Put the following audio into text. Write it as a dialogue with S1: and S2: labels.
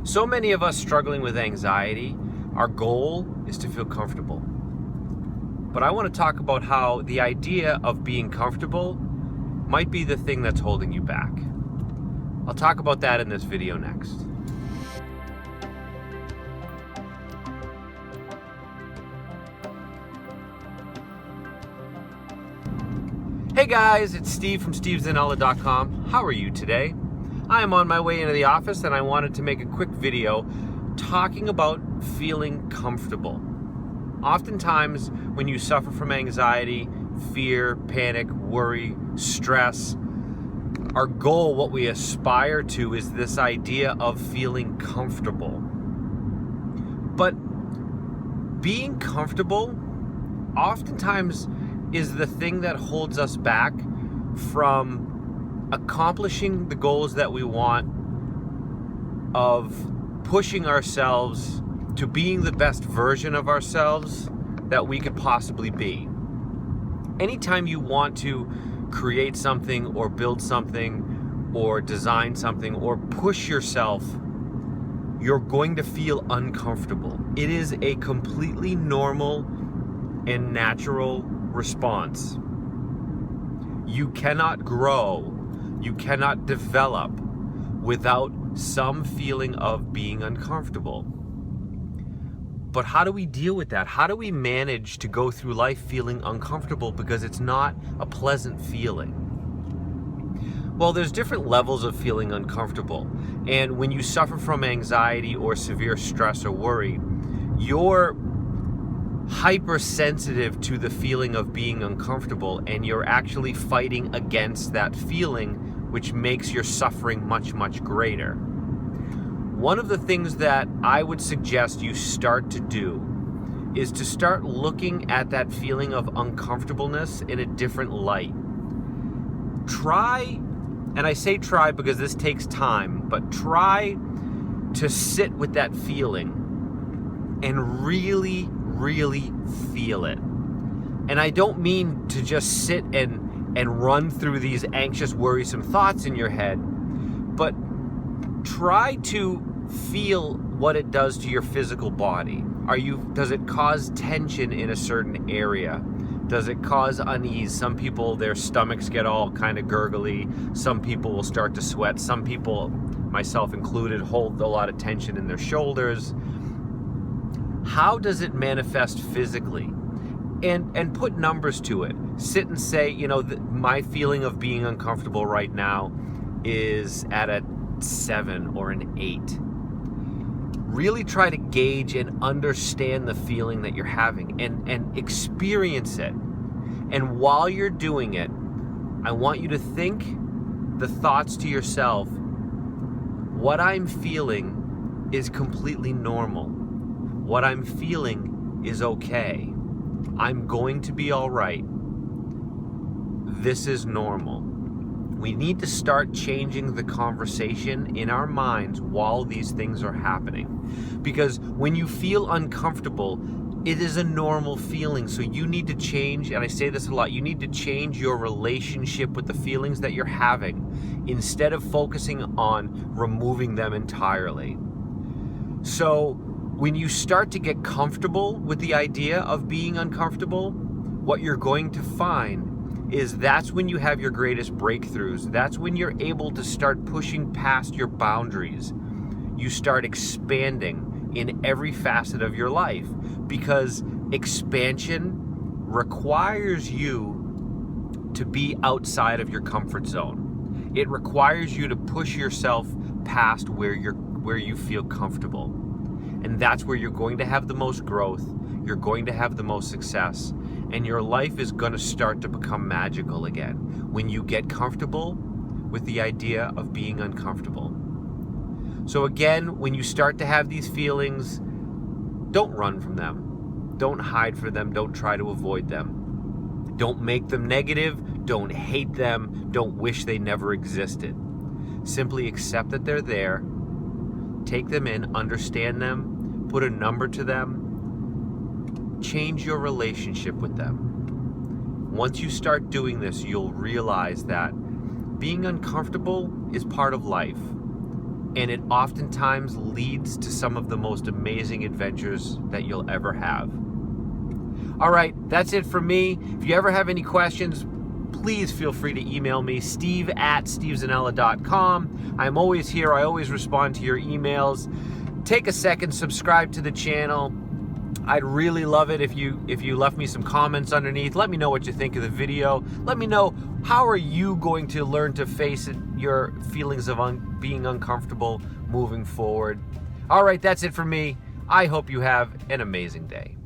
S1: So many of us struggling with anxiety, our goal is to feel comfortable. But I want to talk about how the idea of being comfortable might be the thing that's holding you back. I'll talk about that in this video next. Hey guys, it's Steve from stevezanella.com. How are you today? I am on my way into the office and I wanted to make a quick video talking about feeling comfortable. Oftentimes when you suffer from anxiety, fear, panic, worry, stress, our goal, what we aspire to, is this idea of feeling comfortable. But being comfortable oftentimes is the thing that holds us back from accomplishing the goals that we want, of pushing ourselves to being the best version of ourselves that we could possibly be. Anytime you want to create something or build something or design something or push yourself, you're going to feel uncomfortable. It is a completely normal and natural response. You cannot grow, you cannot develop without some feeling of being uncomfortable. But how do we deal with that? How do we manage to go through life feeling uncomfortable, because it's not a pleasant feeling? Well, there's different levels of feeling uncomfortable. And when you suffer from anxiety or severe stress or worry, you're hypersensitive to the feeling of being uncomfortable, and you're actually fighting against that feeling, which makes your suffering much, much greater. One of the things that I would suggest you start to do is to start looking at that feeling of uncomfortableness in a different light. Try, and I say try because this takes time, but try to sit with that feeling and really feel it. And I don't mean to just sit and run through these anxious, worrisome thoughts in your head, but try to feel what it does to your physical body. Does it cause tension in a certain area? Does it cause unease? Some people, their stomachs get all kind of gurgly. Some people will start to sweat. Some people, myself included, hold a lot of tension in their shoulders. How does it manifest physically? And put numbers to it. Sit and say, my feeling of being uncomfortable right now is at a 7 or an 8. Really try to gauge and understand the feeling that you're having and experience it. And while you're doing it, I want you to think the thoughts to yourself: what I'm feeling is completely normal. What I'm feeling is okay. I'm going to be all right. This is normal. We need to start changing the conversation in our minds while these things are happening. Because when you feel uncomfortable, it is a normal feeling. So you need to change, and I say this a lot, you need to change your relationship with the feelings that you're having instead of focusing on removing them entirely. So when you start to get comfortable with the idea of being uncomfortable, what you're going to find is that's when you have your greatest breakthroughs. That's when you're able to start pushing past your boundaries. You start expanding in every facet of your life, because expansion requires you to be outside of your comfort zone. It requires you to push yourself past where you feel comfortable. And that's where you're going to have the most growth, you're going to have the most success, and your life is going to start to become magical again when you get comfortable with the idea of being uncomfortable. So again, when you start to have these feelings, don't run from them. Don't hide from them. Don't try to avoid them. Don't make them negative. Don't hate them. Don't wish they never existed. Simply accept that they're there. Take them in, understand them, put a number to them, change your relationship with them. Once you start doing this, you'll realize that being uncomfortable is part of life. and it oftentimes leads to some of the most amazing adventures that you'll ever have. All right, that's it for me. If you ever have any questions, please feel free to email me, steve@stevezanella.com. I'm always here. I always respond to your emails. Take a second, subscribe to the channel. I'd really love it if you left me some comments underneath. Let me know what you think of the video. Let me know, how are you going to learn to face your feelings of being uncomfortable moving forward. All right, that's it for me. I hope you have an amazing day.